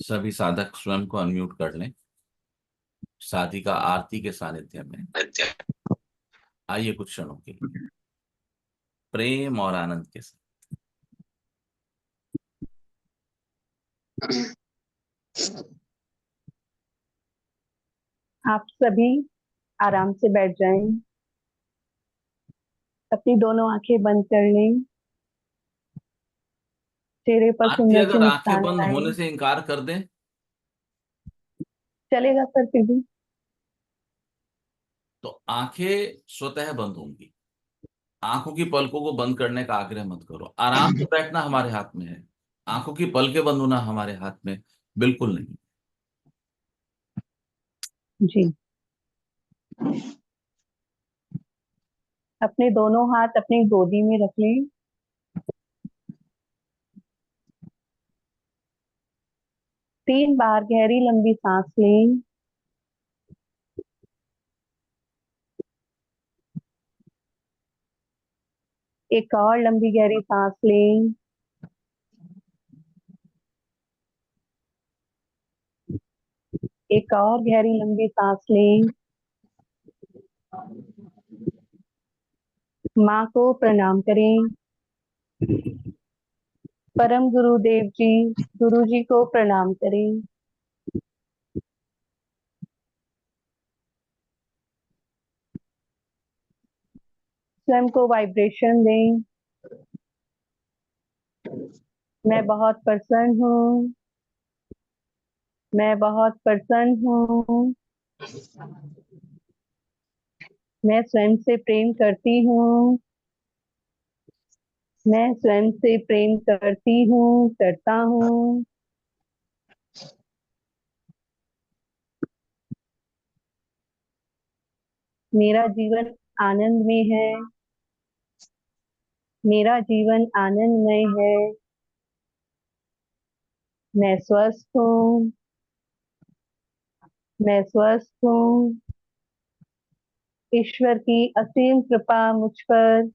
सभी साधक स्वयं को अनम्यूट कर लें। साधिका आरती के सानिध्य में आइए कुछ क्षणों के लिए प्रेम और आनंद के साथ। आप सभी आराम से बैठ जाएं। अपनी दोनों आंखें बंद कर लें। चेहरे पर आरती सुंदर सी अगर आंखें मुस्कान बंद लाएं। होने से इनकार कर दें चलेगा सर फिर भी? तो आंखें स्वतः बंद होंगी। आंखों की पलकों को बंद करने का आग्रह मत करो। आराम से बैठना हमारे हाथ में है, आंखों की पलकें बंद होना हमारे हाथ में बिल्कुल नहीं। जी। अपने दोनों हाथ अपनी गोदी में रख लें। 3 बार गहरी लंबी सांस लें। एक और लंबी गहरी सांस लें। एक और गहरी लंबी सांस लें। माँ को प्रणाम करें। परम गुरुदेव जी, गुरु जी को प्रणाम करें। स्वयं को वाइब्रेशन दें। मैं बहुत प्रसन्न हूँ। मैं बहुत प्रसन्न हूँ। मैं स्वयं से प्रेम करती हूँ। मैं स्वयं से प्रेम करती हूँ, करता हूँ। मेरा जीवन आनंद में है। मेरा जीवन आनंदमय है। मैं स्वस्थ हूँ। मैं स्वस्थ हूँ। ईश्वर की असीम कृपा मुझ पर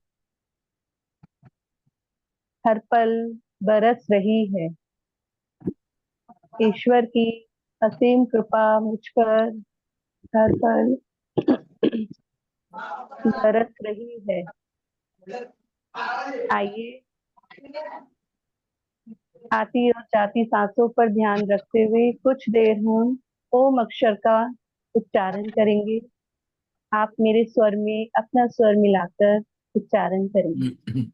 हर पल बरस रही है। ईश्वर की असीम कृपा मुझ पर हर पल बरस रही है। आइए आती और जाती सांसों पर ध्यान रखते हुए कुछ देर हम ओम अक्षर का उच्चारण करेंगे। आप मेरे स्वर में अपना स्वर मिलाकर उच्चारण करेंगे।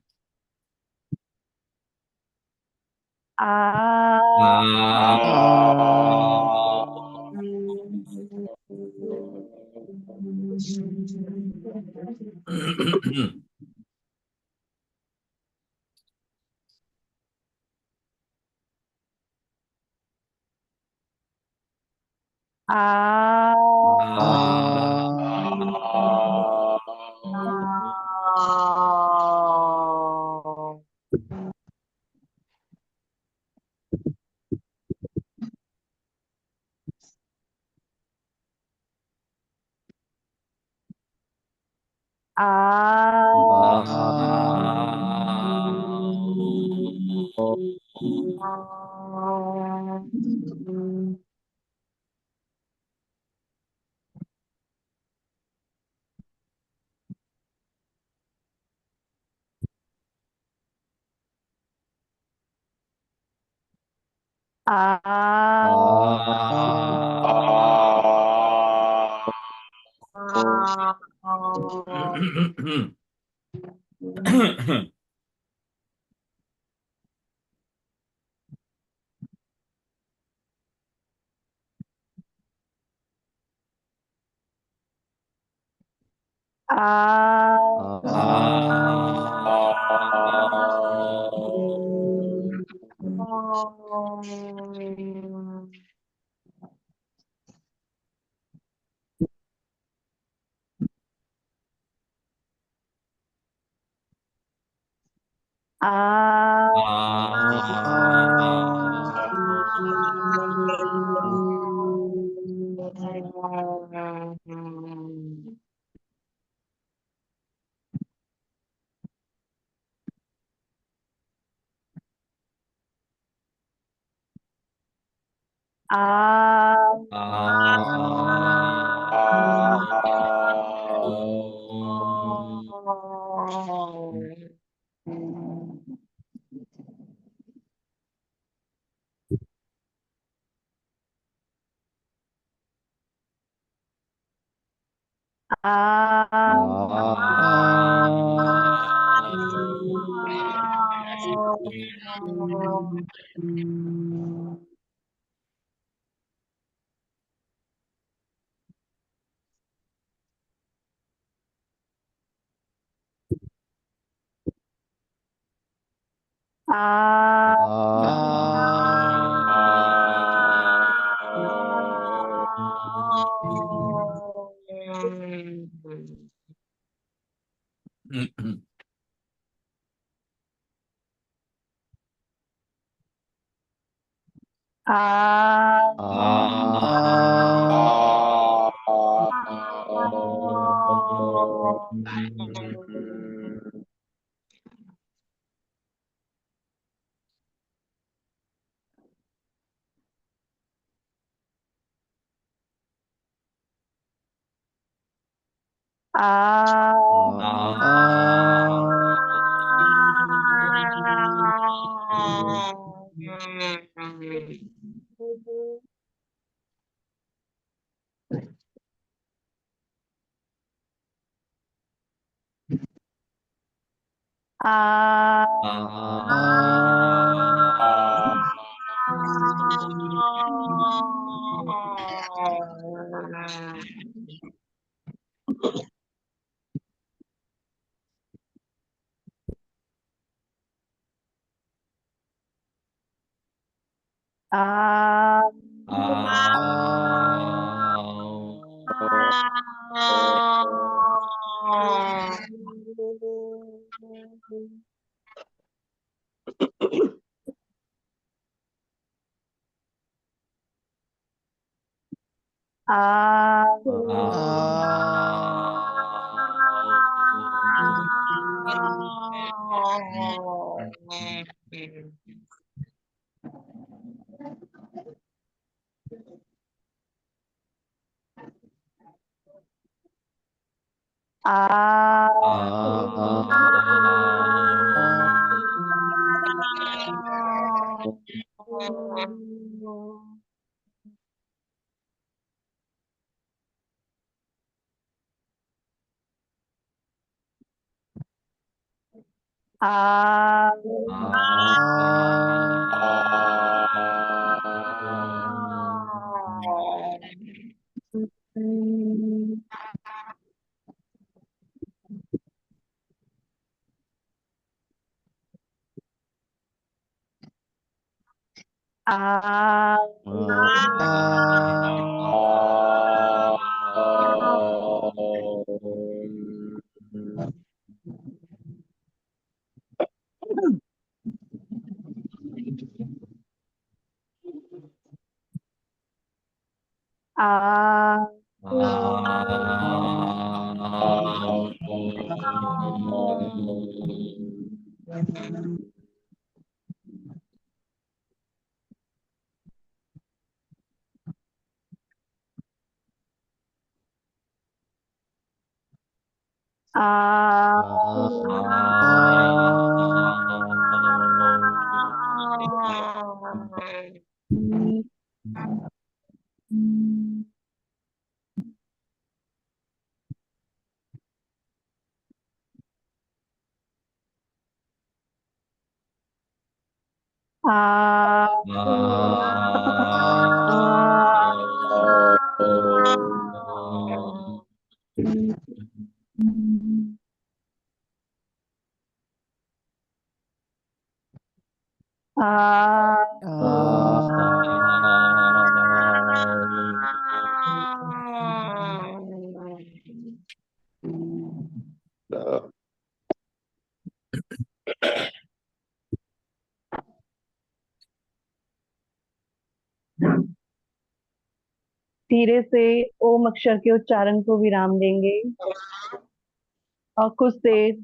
आ। आ। आ आ आ आ धीरे से ओम अक्षर के उच्चारण को विराम देंगे और कुछ देर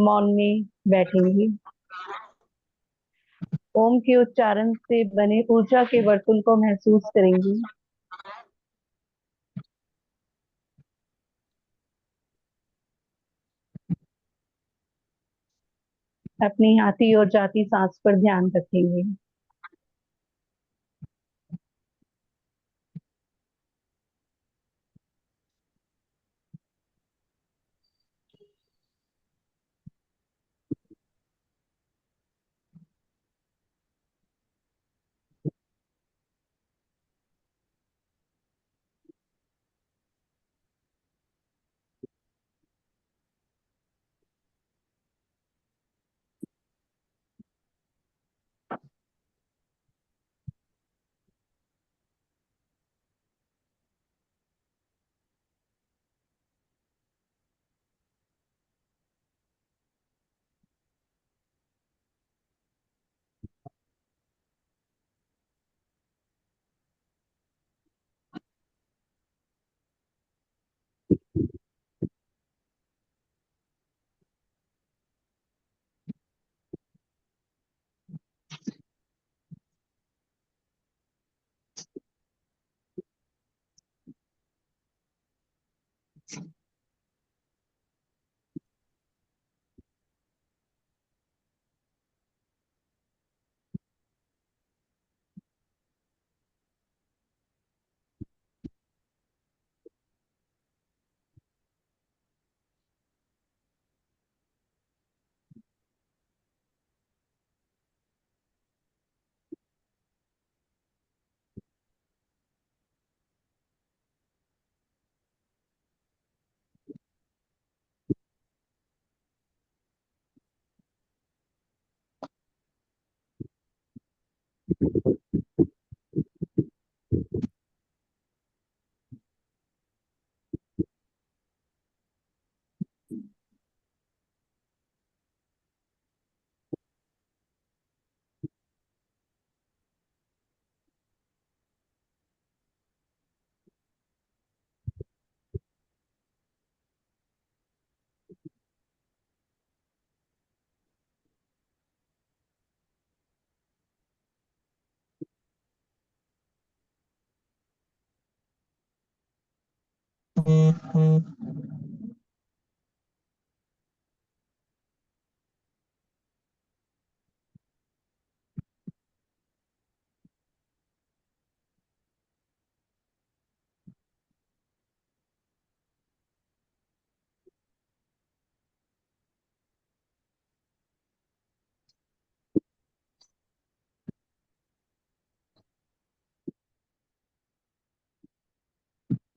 मौन में बैठेंगे। ओम के उच्चारण से बने ऊर्जा के वर्तुल को महसूस करेंगी। अपनी आती और जाती सांस पर ध्यान रखेंगे।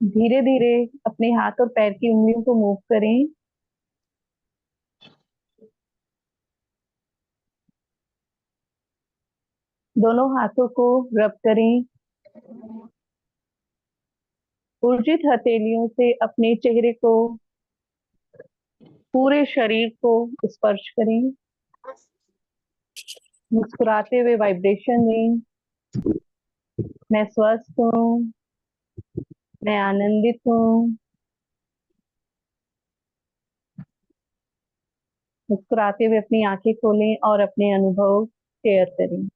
धीरे धीरे अपने हाथ और पैर की उंगलियों को मूव करें। दोनों हाथों को रब करें। ऊर्जित हथेलियों से अपने चेहरे को, पूरे शरीर को स्पर्श करें। मुस्कुराते हुए वाइब्रेशन दें। मैं स्वस्थ हूँ। मैं आनंदित हूँ। मुस्कुराते हुए अपनी आंखें खोलें और अपने अनुभव शेयर करें।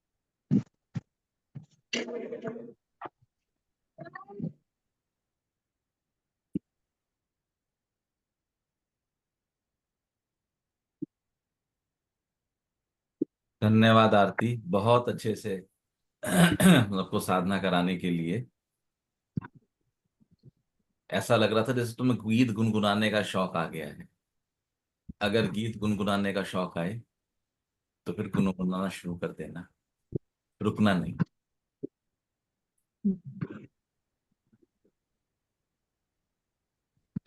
धन्यवाद आरती, बहुत अच्छे से आपको साधना कराने के लिए। ऐसा लग रहा था जैसे तुम्हें गीत गुनगुनाने का शौक आ गया है। अगर गीत गुनगुनाने का शौक आए तो फिर गुनगुनाना शुरू कर देना, रुकना नहीं।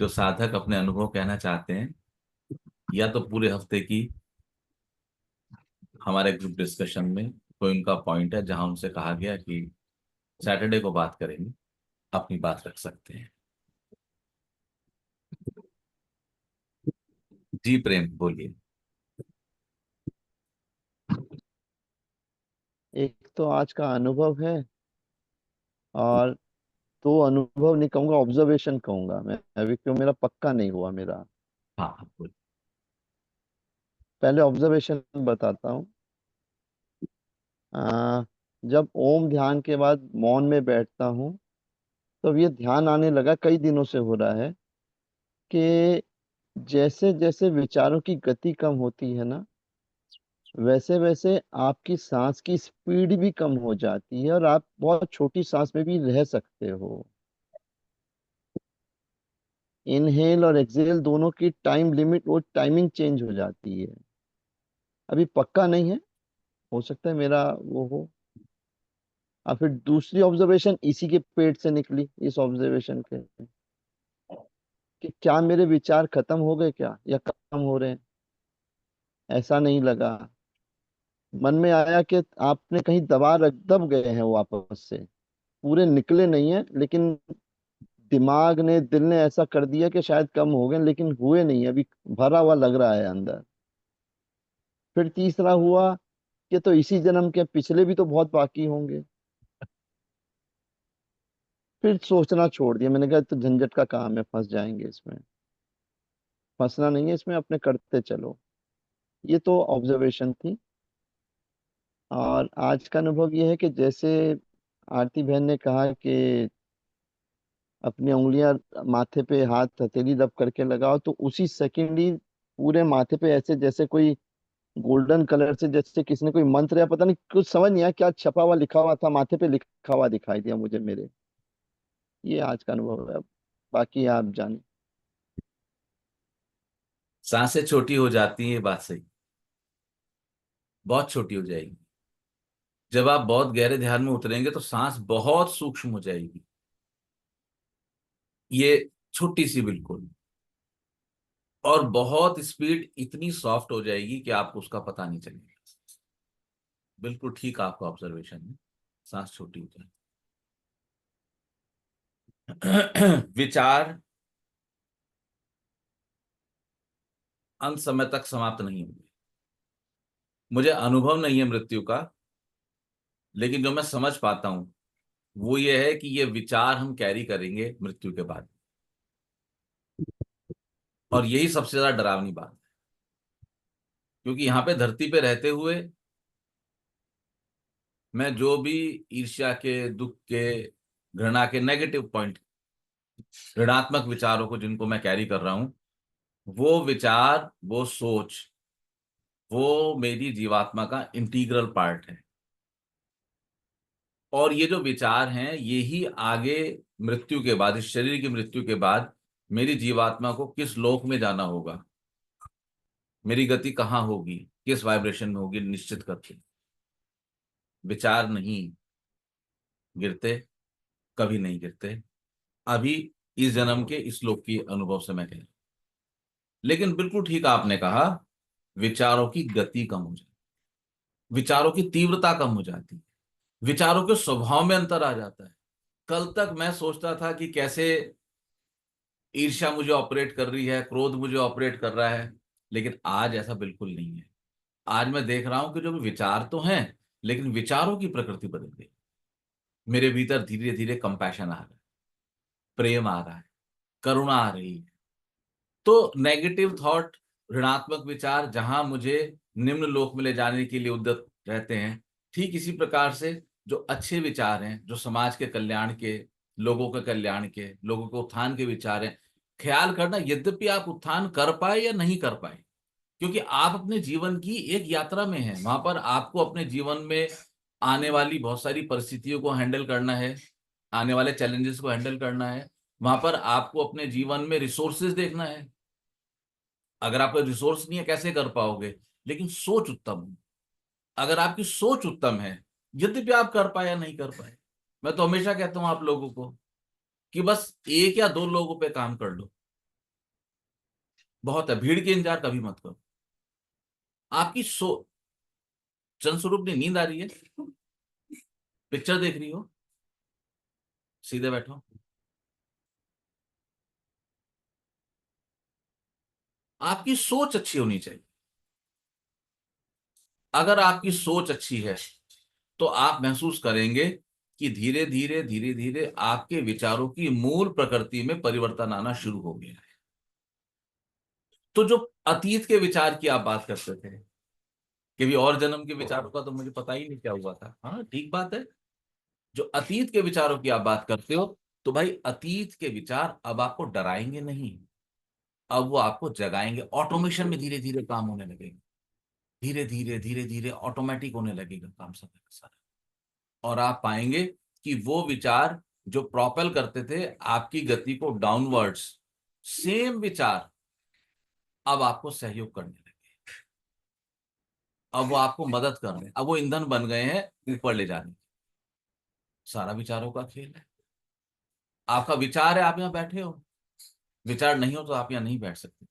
जो साधक अपने अनुभव कहना चाहते हैं, या तो पूरे हफ्ते की हमारे ग्रुप डिस्कशन में कोई उनका पॉइंट है जहां उनसे कहा गया कि सैटरडे को बात करेंगे, अपनी बात रख सकते हैं। जी प्रेम, बोलिए। एक तो आज का अनुभव है, और तो अनुभव नहीं कहूंगा, ऑब्जर्वेशन कहूंगा मैं अभी, क्यों मेरा पक्का नहीं हुआ मेरा। हाँ हाँ, बोलिए। पहले ऑब्जर्वेशन बताता हूँ। आ, जब ओम ध्यान के बाद मौन में बैठता हूँ, तो अब ये ध्यान आने लगा, कई दिनों से हो रहा है कि जैसे जैसे विचारों की गति कम होती है ना, वैसे वैसे आपकी सांस की स्पीड भी कम हो जाती है और आप बहुत छोटी सांस में भी रह सकते हो। इनहेल और एक्सहेल दोनों की टाइम लिमिट, वो टाइमिंग चेंज हो जाती है। अभी पक्का नहीं है, हो सकता है मेरा वो हो। और फिर दूसरी ऑब्जर्वेशन इसी के पेट से निकली, इस ऑब्जर्वेशन के, कि क्या मेरे विचार खत्म हो गए क्या, या कम हो रहे हैं। ऐसा नहीं लगा। मन में आया कि आपने कहीं दब गए हैं वापस से, पूरे निकले नहीं है, लेकिन दिमाग ने, दिल ने ऐसा कर दिया कि शायद कम हो गए, लेकिन हुए नहीं, अभी भरा हुआ लग रहा है अंदर। फिर तीसरा हुआ कि तो इसी जन्म के पिछले भी तो बहुत बाकी होंगे। फिर सोचना छोड़ दिया, मैंने कहा तो झंझट का काम है, फंस जाएंगे इसमें। फंसना नहीं है इसमें, अपने करते चलो। ये तो ऑब्जर्वेशन थी। और आज का अनुभव ये है कि जैसे आरती बहन ने कहा कि अपनी उंगलियां माथे पे, हाथ हथेली दब करके लगाओ, तो उसी सेकंड ही पूरे माथे पे ऐसे जैसे कोई गोल्डन कलर से, जैसे किसी ने कोई मंत्र, या पता नहीं कुछ समझ नहीं आया क्या छपा हुआ लिखा हुआ था, माथे पे लिखा हुआ दिखाई दिया मुझे मेरे। ये आज का अनुभव है। बाकी आप जाने। सांसें छोटी हो जाती हैं, ये बात सही, बहुत छोटी हो जाएगी। जब आप बहुत गहरे ध्यान में उतरेंगे तो सांस बहुत सूक्ष्म हो जाएगी, ये छोटी सी बिल्कुल, और बहुत स्पीड इतनी सॉफ्ट हो जाएगी कि आपको उसका पता नहीं चलेगा। बिल्कुल ठीक आपका ऑब्जर्वेशन है, सांस छोटी हो जाएगी। विचार अंत समय तक समाप्त नहीं होंगे। मुझे अनुभव नहीं है मृत्यु का, लेकिन जो मैं समझ पाता हूं वो ये है कि ये विचार हम कैरी करेंगे मृत्यु के बाद, और यही सबसे ज्यादा डरावनी बात है। क्योंकि यहां पे धरती पे रहते हुए मैं जो भी ईर्ष्या के, दुख के, घृणा के नेगेटिव पॉइंट, ऋणात्मक विचारों को जिनको मैं कैरी कर रहा हूं, वो विचार, वो सोच, वो मेरी जीवात्मा का इंटीग्रल पार्ट है। और ये जो विचार हैं, ये ही आगे मृत्यु के बाद, इस शरीर की मृत्यु के बाद मेरी जीवात्मा को किस लोक में जाना होगा, मेरी गति कहाँ होगी, किस वाइब्रेशन में होगी, निश्चित करते विचार नहीं गिरते, कभी नहीं गिरते। अभी इस जन्म के इस लोक की अनुभव से मैं कह रहा हूं। लेकिन बिल्कुल ठीक आपने कहा, विचारों की गति कम हो जाती, विचारों की तीव्रता कम हो जाती है, विचारों के स्वभाव में अंतर आ जाता है। कल तक मैं सोचता था कि कैसे ईर्ष्या मुझे ऑपरेट कर रही है, क्रोध मुझे ऑपरेट कर रहा है, लेकिन आज ऐसा बिल्कुल नहीं है। आज मैं देख रहा हूं कि जो विचार तो हैं, लेकिन विचारों की प्रकृति बदल गई। मेरे भीतर धीरे धीरे कंपैशन आ रहा है, प्रेम आ रहा है, करुणा आ रही है। तो नेगेटिव थॉट, ऋणात्मक विचार जहां मुझे निम्न लोक में ले जाने के लिए उद्यत रहते हैं, ठीक इसी प्रकार से जो अच्छे विचार हैं, जो समाज के कल्याण के, लोगों के कल्याण के, लोगों के उत्थान के विचार हैं, ख्याल करना, यद्यपि आप उत्थान कर पाए या नहीं कर पाए, क्योंकि आप अपने जीवन की एक यात्रा में हैं, वहां पर आपको अपने जीवन में आने वाली बहुत सारी परिस्थितियों को हैंडल करना है, आने वाले चैलेंजेस को हैंडल करना है। वहां पर आपको अपने जीवन में रिसोर्सेज देखना है। अगर आपका रिसोर्स नहीं है कैसे कर पाओगे? लेकिन सोच उत्तम हो। अगर आपकी सोच उत्तम है, यद्यपि आप कर पाए या नहीं कर पाए, मैं तो हमेशा कहता हूं आप लोगों को कि बस एक या दो लोगों पे काम कर लो, बहुत है। भीड़ के इंतजार कभी मत करो। आपकी चंद स्वरूप ने नींद आ रही है, पिक्चर देख रही हो, सीधे बैठो। आपकी सोच अच्छी होनी चाहिए। अगर आपकी सोच अच्छी है तो आप महसूस करेंगे कि धीरे धीरे धीरे धीरे आपके विचारों की मूल प्रकृति में परिवर्तन आना शुरू हो गया है। तो जो अतीत के विचार की आप बात करते थे, कि भी और जन्म के विचारों का तो मुझे पता ही नहीं क्या हुआ था। हाँ ठीक बात है। जो अतीत के विचारों की आप बात करते हो, तो भाई अतीत के विचार अब आपको डराएंगे नहीं, अब वो आपको जगाएंगे। ऑटोमेशन में धीरे धीरे काम होने लगेगा, धीरे धीरे ऑटोमेटिक होने लगेगा काम सब का सारा। और आप पाएंगे कि वो विचार जो प्रोपेल करते थे आपकी गति को डाउनवर्ड्स, सेम विचार अब आपको सहयोग करने लगे, अब वो आपको मदद कर रहे हैं, अब वो ईंधन बन गए हैं ऊपर ले जाने। सारा विचारों का खेल है। आपका विचार है, आप यहाँ बैठे हो, विचार नहीं हो तो आप यहाँ नहीं बैठ सकते।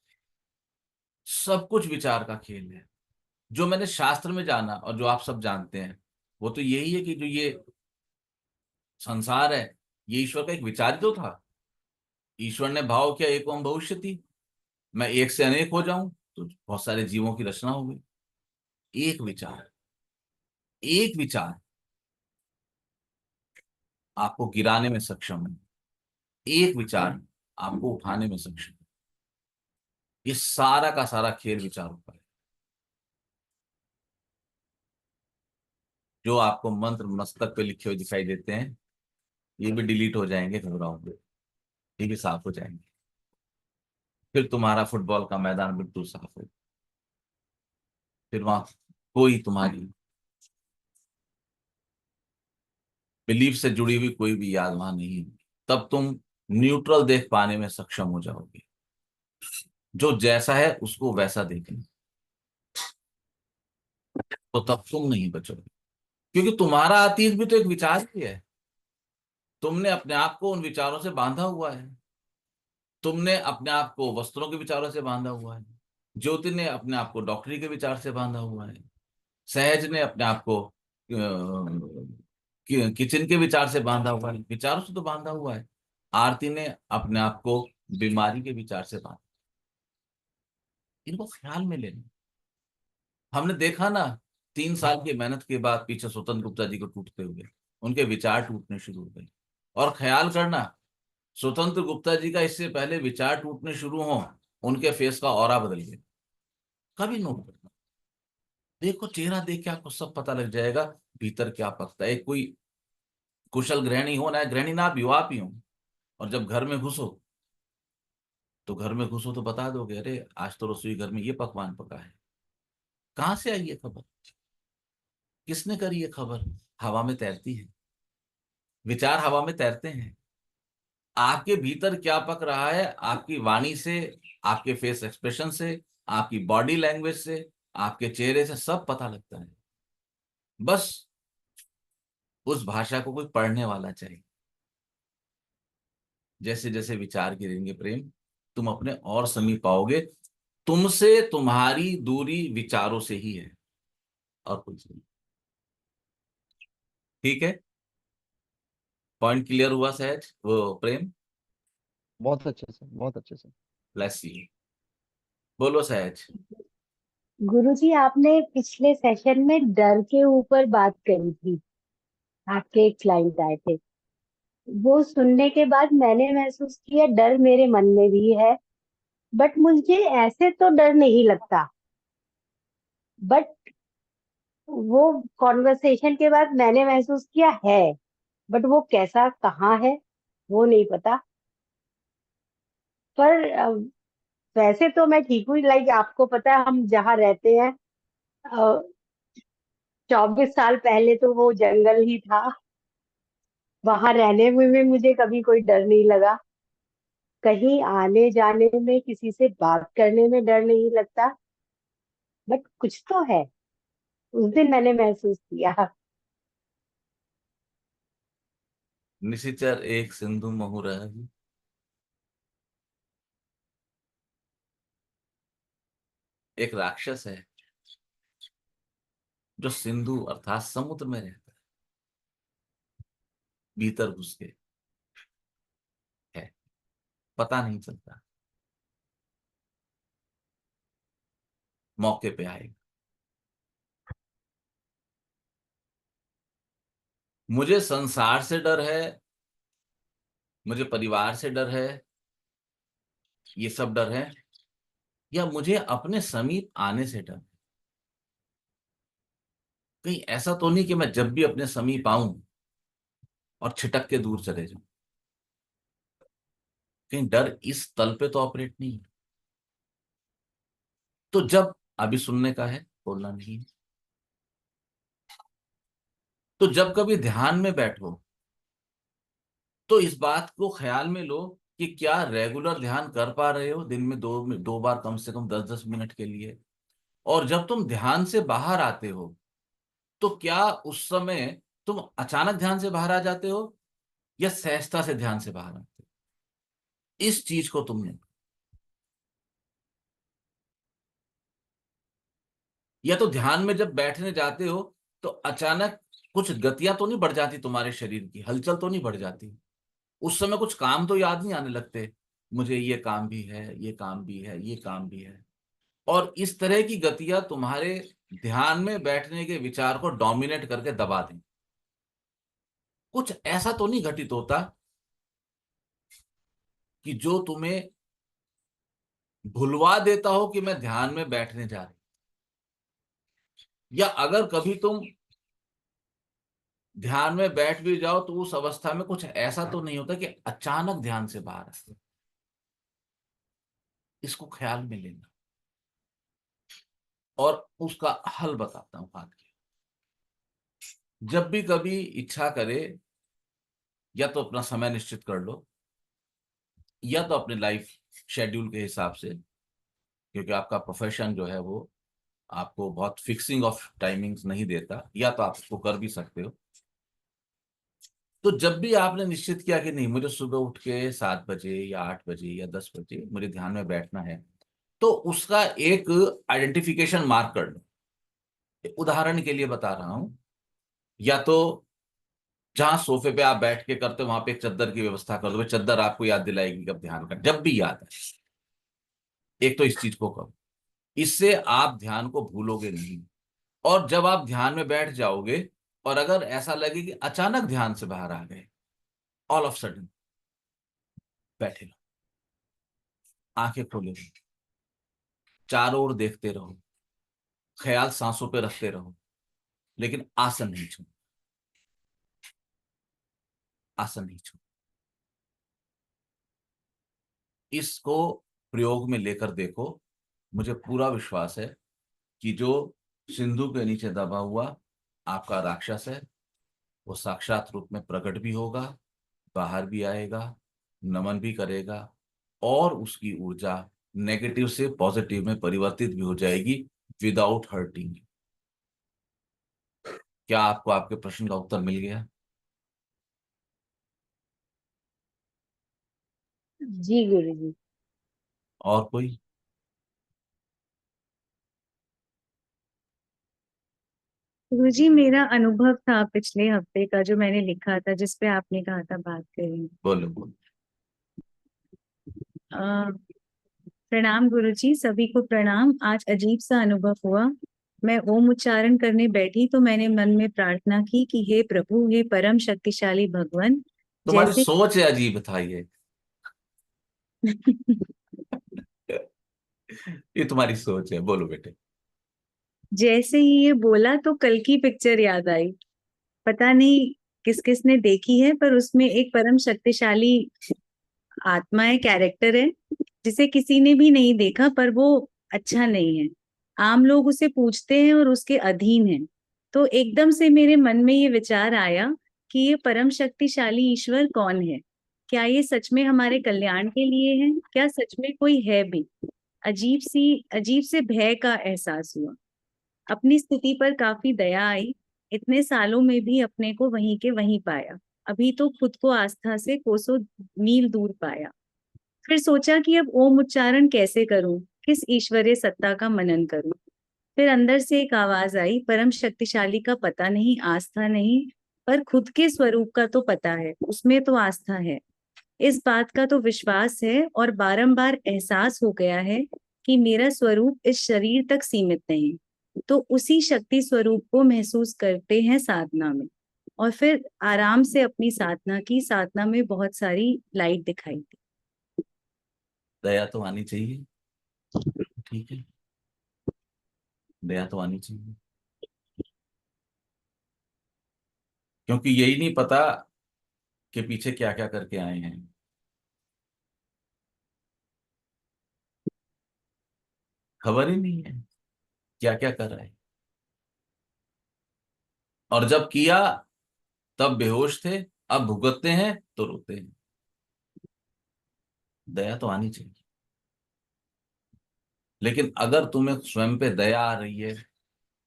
सब कुछ विचार का खेल है। जो मैंने शास्त्र में जाना और जो आप सब जानते हैं, वो तो यही है कि जो ये संसार है, ये ईश्वर का एक विचार ही तो था। ईश्वर ने भाव किया एक ओम भविष्यति, मैं एक से अनेक हो जाऊं तो बहुत सारे जीवों की रचना हो गई। एक विचार, एक विचार आपको गिराने में सक्षम है, एक विचार आपको उठाने में सक्षम है। ये सारा का सारा खेल विचारों पर है। जो आपको मंत्र मस्तक पे लिखे हुए दिखाई देते हैं, ये भी डिलीट हो जाएंगे, घबराओगे, ये भी साफ हो जाएंगे। फिर तुम्हारा फुटबॉल का मैदान बिल्कुल साफ हो, फिर वहां कोई तुम्हारी बिलीफ से जुड़ी हुई कोई भी याद वहां नहीं होगी। तब तुम न्यूट्रल देख पाने में सक्षम हो जाओगे। जो जैसा है उसको वैसा देखना, तो तब तुम नहीं बचोगे। क्योंकि तुम्हारा अतीत भी तो एक विचार ही है। तुमने अपने आप को उन विचारों से बांधा हुआ है। तुमने अपने आप को वस्त्रों के विचारों से बांधा हुआ है। ज्योति ने अपने आप को डॉक्टरी के विचार से बांधा हुआ है। सहज ने अपने आप को किचन के विचार से बांधा हुआ है, विचारों से तो बांधा हुआ है। आरती ने अपने आप को बीमारी के विचार से बांधा। इनको ख्याल में लेना। हमने देखा ना, 3 साल की मेहनत के बाद पीछे स्वतंत्र गुप्ता जी को टूटते हुए, उनके विचार टूटने शुरू हो गए। और ख्याल करना, स्वतंत्र गुप्ता जी का इससे पहले विचार टूटने शुरू हो, उनके फेस का ऑरा बदल गया। कभी नोट करना, देखो चेहरा देख के आपको सब पता लग जाएगा भीतर क्या पकता है। कोई कुशल गृहिणी हो ना, गृहिणी ना भी हो, आप ही हो, और जब घर में घुसो तो घर में घुसो तो बता दोगे, अरे आज तो रसोई घर में ये पकवान पका है। कहाँ से आई ये खबर, किसने करी ये खबर? हवा में तैरती है, विचार हवा में तैरते हैं। आपके भीतर क्या पक रहा है, आपकी वाणी से, आपके फेस एक्सप्रेशन से, आपकी बॉडी लैंग्वेज से, आपके चेहरे से सब पता लगता है। बस उस भाषा को कोई पढ़ने वाला चाहिए। जैसे जैसे विचार गिरेंगे प्रेम, तुम अपने और समीप पाओगे। तुमसे तुम्हारी दूरी विचारों से ही है, और कुछ नहीं। ठीक है, पॉइंट क्लियर हुआ सहज, वो प्रेम? बहुत अच्छे से, बहुत अच्छे से। लेट्स सी, बोलो सहज। गुरुजी, आपने पिछले सेशन में डर के ऊपर बात करी थी। आपके एक क्लाइंट आए थे, वो सुनने के बाद मैंने महसूस किया डर मेरे मन में भी है, बट मुझे ऐसे तो डर नहीं लगता। बट वो कॉन्वर्सेशन के बाद मैंने महसूस किया है, बट वो कैसा कहाँ है वो नहीं पता। पर वैसे तो मैं ठीक हूँ। लाइक आपको पता है हम जहाँ रहते हैं, 24 साल पहले तो वो जंगल ही था। वहां रहने में भी मुझे कभी कोई डर नहीं लगा। कहीं आने जाने में, किसी से बात करने में डर नहीं लगता। बट कुछ तो है, उस दिन मैंने महसूस किया। निशिचर एक सिंधु महु रही। एक राक्षस है जो सिंधु अर्थात समुद्र में रहता है, भीतर घुस के है, पता नहीं चलता, मौके पे आएगा। मुझे संसार से डर है, मुझे परिवार से डर है, ये सब डर है, या मुझे अपने समीप आने से डर है? कहीं ऐसा तो नहीं कि मैं जब भी अपने समीप आऊं और छिटक के दूर चले जाऊं। कहीं डर इस तल पे तो ऑपरेट नहीं है। तो जब अभी सुनने का है, बोलना नहीं है। तो जब कभी ध्यान में बैठो तो इस बात को ख्याल में लो कि क्या रेगुलर ध्यान कर पा रहे हो, दिन में दो बार कम से कम 10-10 मिनट के लिए। और जब तुम ध्यान से बाहर आते हो तो क्या उस समय तुम अचानक ध्यान से बाहर आ जाते हो या सहजता से ध्यान से बाहर आते हो। इस चीज को तुमने, या तो ध्यान में जब बैठने जाते हो तो अचानक कुछ गतियां तो नहीं बढ़ जाती, तुम्हारे शरीर की हलचल तो नहीं बढ़ जाती। उस समय कुछ काम तो याद नहीं आने लगते, मुझे ये काम भी है, ये काम भी है, ये काम भी है। और इस तरह की गतियां तुम्हारे ध्यान में बैठने के विचार को डोमिनेट करके दबा दें। कुछ ऐसा तो नहीं घटित होता कि जो तुम्हें भुलवा देता हो कि मैं ध्यान में बैठने जा रही। या अगर कभी तुम ध्यान में बैठ भी जाओ तो उस अवस्था में कुछ ऐसा तो नहीं होता कि अचानक ध्यान से बाहर आते। इसको ख्याल में लेना। और उसका हल बताता हूं आज के। जब भी कभी इच्छा करे, या तो अपना समय निश्चित कर लो, या तो अपने लाइफ शेड्यूल के हिसाब से, क्योंकि आपका प्रोफेशन जो है वो आपको बहुत फिक्सिंग ऑफ टाइमिंग्स नहीं देता, या तो आप उसको कर भी सकते हो। तो जब भी आपने निश्चित किया कि नहीं, मुझे सुबह उठ के 7 बजे या 8 बजे या 10 बजे मुझे ध्यान में बैठना है, तो उसका एक आइडेंटिफिकेशन मार्क कर लो। उदाहरण के लिए बता रहा हूं, या तो जहां सोफे पे आप बैठ के करते हो वहां पे एक चद्दर की व्यवस्था कर दो, भाई चद्दर आपको याद दिलाएगी कब ध्यान कर, जब भी याद है। एक तो इस चीज को करो, इससे आप ध्यान को भूलोगे नहीं। और जब आप ध्यान में बैठ जाओगे और अगर ऐसा लगे कि अचानक ध्यान से बाहर आ गए, ऑल ऑफ सडन बैठे रहो, आंखें खोले रहो, चारों ओर देखते रहो, ख्याल सांसों पे रखते रहो, लेकिन आसन नहीं छू, आसन नहीं छू। इसको प्रयोग में लेकर देखो। मुझे पूरा विश्वास है कि जो सिंधु के नीचे दबा हुआ आपका राक्षस है, वो साक्षात रूप में प्रकट भी होगा, बाहर भी आएगा, नमन भी करेगा, और उसकी ऊर्जा नेगेटिव से पॉजिटिव में परिवर्तित भी हो जाएगी, विदाउट हर्टिंग। क्या आपको आपके प्रश्न का उत्तर मिल गया? जी गुरुजी। और कोई? गुरुजी, मेरा अनुभव था पिछले हफ्ते का जो मैंने लिखा था, जिस पे आपने कहा था बात करें। बोलो बोलो। प्रणाम गुरुजी, सभी को प्रणाम। आज अजीब सा अनुभव हुआ। मैं ओम उच्चारण करने बैठी तो मैंने मन में प्रार्थना की कि हे प्रभु, हे परम शक्तिशाली भगवान, तुम्हारी जैसे सोच है, अजीब था ये। ये तुम्हारी सोच है, बोलो बेटे। जैसे ही ये बोला तो कल की पिक्चर याद आई। पता नहीं किस किस ने देखी है, पर उसमें एक परम शक्तिशाली आत्मा है, कैरेक्टर है, जिसे किसी ने भी नहीं देखा, पर वो अच्छा नहीं है। आम लोग उसे पूजते हैं और उसके अधीन हैं। तो एकदम से मेरे मन में ये विचार आया कि ये परम शक्तिशाली ईश्वर कौन है। क्या ये सच में हमारे कल्याण के लिए है? क्या सच में कोई है भी? अजीब से भय का एहसास हुआ। अपनी स्थिति पर काफी दया आई। इतने सालों में भी अपने को वहीं के वहीं पाया। अभी तो खुद को आस्था से कोसों मील दूर पाया। फिर सोचा कि अब ओम उच्चारण कैसे करूं, किस ईश्वरीय सत्ता का मनन करूं। फिर अंदर से एक आवाज आई, परम शक्तिशाली का पता नहीं, आस्था नहीं, पर खुद के स्वरूप का तो पता है, उसमें तो आस्था है। इस बात का तो विश्वास है, और बारंबार एहसास हो गया है कि मेरा स्वरूप इस शरीर तक सीमित नहीं। तो उसी शक्ति स्वरूप को महसूस करते हैं साधना में। और फिर आराम से अपनी साधना की। साधना में बहुत सारी लाइट दिखाई दी। दया तो आनी चाहिए, ठीक है, दया तो आनी चाहिए। क्योंकि यही नहीं पता कि पीछे क्या क्या करके आए हैं। खबर ही नहीं है क्या क्या कर रहे हैं। और जब किया तब बेहोश थे, अब भुगतते हैं तो रोते हैं। दया तो आनी चाहिए। लेकिन अगर तुम्हें स्वयं पे दया आ रही है,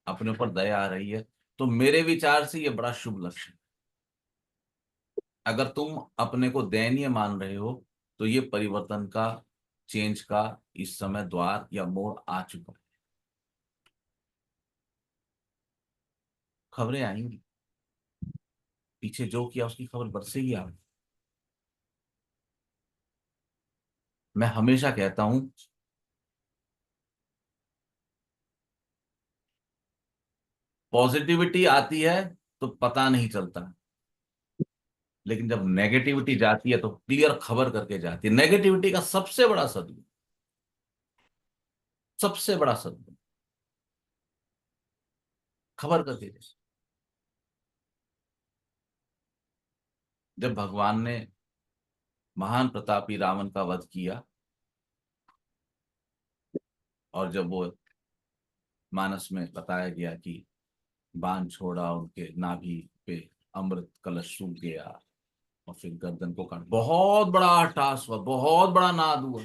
अपने ऊपर दया आ रही है, तो मेरे विचार से ये बड़ा शुभ लक्षण है। अगर तुम अपने को दयनीय मान रहे हो, तो ये परिवर्तन का, चेंज का इस समय द्वार या मोड़ आ चुका है। खबरें आएंगी, पीछे जो किया उसकी खबर बरसेगी आप। मैं हमेशा कहता हूं, पॉजिटिविटी आती है तो पता नहीं चलता, लेकिन जब नेगेटिविटी जाती है तो क्लियर खबर करके जाती है। नेगेटिविटी का सबसे बड़ा सदगुण खबर करके जाए। जब भगवान ने महान प्रतापी रावण का वध किया, और जब वो मानस में बताया गया कि बाण छोड़ा, उनके नाभि पे अमृत कलश सूख गया, और फिर गर्दन को काट, बहुत बड़ा अट्टहास हुआ, बहुत बड़ा नाद हुआ।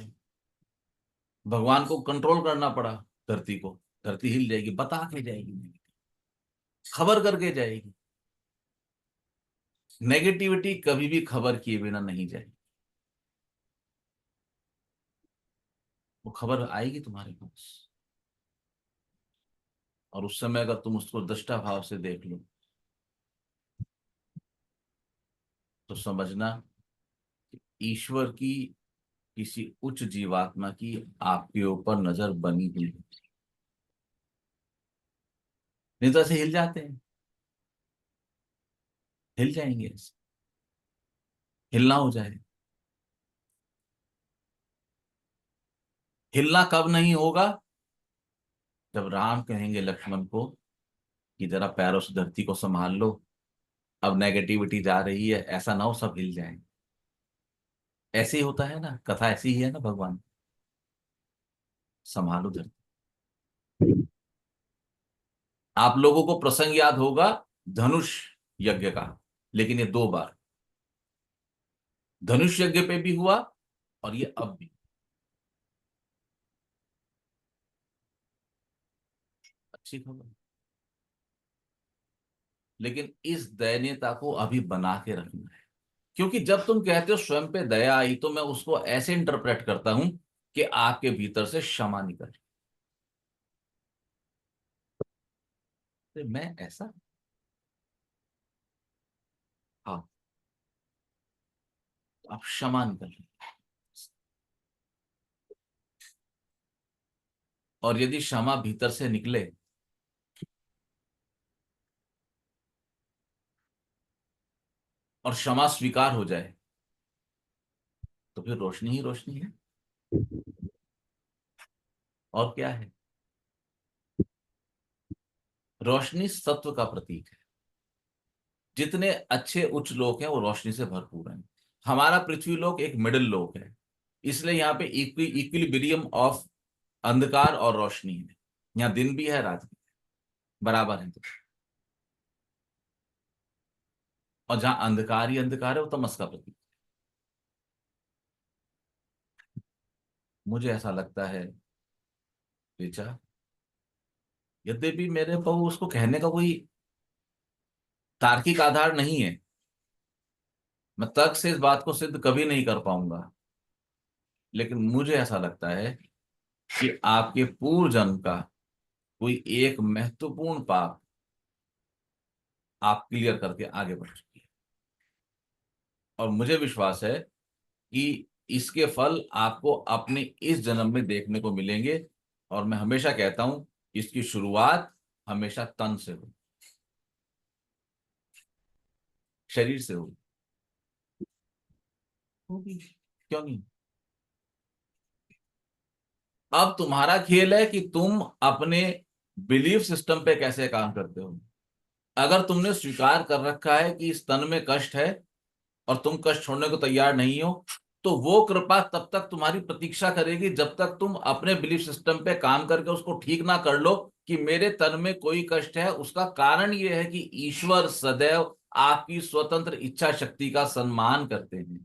भगवान को कंट्रोल करना पड़ा धरती को। धरती हिल जाएगी, बता के जाएगी, खबर करके जाएगी। नेगेटिविटी कभी भी खबर किए बिना नहीं जाएगी। वो खबर आएगी तुम्हारे पास, और उस समय अगर तुम उसको दृष्टा भाव से देख लो, तो समझना कि ईश्वर की, किसी उच्च जीवात्मा की आपके ऊपर नजर बनी हुई है। नहीं तो ऐसे हिल जाते हैं, हिल जाएंगे ऐसे, हिलना हो जाए। हिलना कब नहीं होगा? जब राम कहेंगे लक्ष्मण को कि जरा पैरों से धरती को संभाल लो, अब नेगेटिविटी जा रही है, ऐसा ना हो सब हिल जाए। ऐसे ही होता है ना, कथा ऐसी ही है ना भगवान, संभालो धरती। आप लोगों को प्रसंग याद होगा धनुष यज्ञ का, लेकिन ये 2 बार धनुष यज्ञ पे भी हुआ, और ये अब भी। अच्छी खबर। लेकिन इस दयनीयता को अभी बना के रखना है। क्योंकि जब तुम कहते हो स्वयं पे दया आई, तो मैं उसको ऐसे इंटरप्रेट करता हूं कि आपके भीतर से क्षमा निकल रही। तो मैं ऐसा, हाँ, तो आप क्षमा निकल रही। और यदि क्षमा भीतर से निकले, और क्षमा स्वीकार हो जाए, तो फिर रोशनी ही रोशनी है। और क्या है? रोशनी सत्व का प्रतीक है। जितने अच्छे उच्च लोक हैं वो रोशनी से भरपूर हैं। हमारा पृथ्वी लोक एक मिडिल लोक है, इसलिए यहाँ पे इक्विलिब्रियम ऑफ अंधकार और रोशनी है। यहाँ दिन भी है, रात भी है, बराबर है। और जहां अंधकार ही अंधकार है, वो तमस का प्रतीक। मुझे ऐसा लगता है ऋचा, यद्यपि मेरे पास उसको कहने का कोई तार्किक आधार नहीं है, मैं तर्क से इस बात को सिद्ध कभी नहीं कर पाऊंगा, लेकिन मुझे ऐसा लगता है कि आपके पूर्व जन्म का कोई एक महत्वपूर्ण पाप आप क्लियर करके आगे बढ़ चुकी है। और मुझे विश्वास है कि इसके फल आपको अपने इस जन्म में देखने को मिलेंगे। और मैं हमेशा कहता हूं, इसकी शुरुआत हमेशा तन से हो, शरीर से होगी। क्यों नहीं? अब तुम्हारा खेल है कि तुम अपने बिलीफ सिस्टम पे कैसे काम करते हो। अगर तुमने स्वीकार कर रखा है कि इस तन में कष्ट है और तुम कष्ट छोड़ने को तैयार नहीं हो, तो वो कृपा तब तक तुम्हारी प्रतीक्षा करेगी जब तक तुम अपने बिलीफ सिस्टम पे काम करके उसको ठीक ना कर लो कि मेरे तन में कोई कष्ट है। उसका कारण ये है कि ईश्वर सदैव आपकी स्वतंत्र इच्छा शक्ति का सम्मान करते हैं।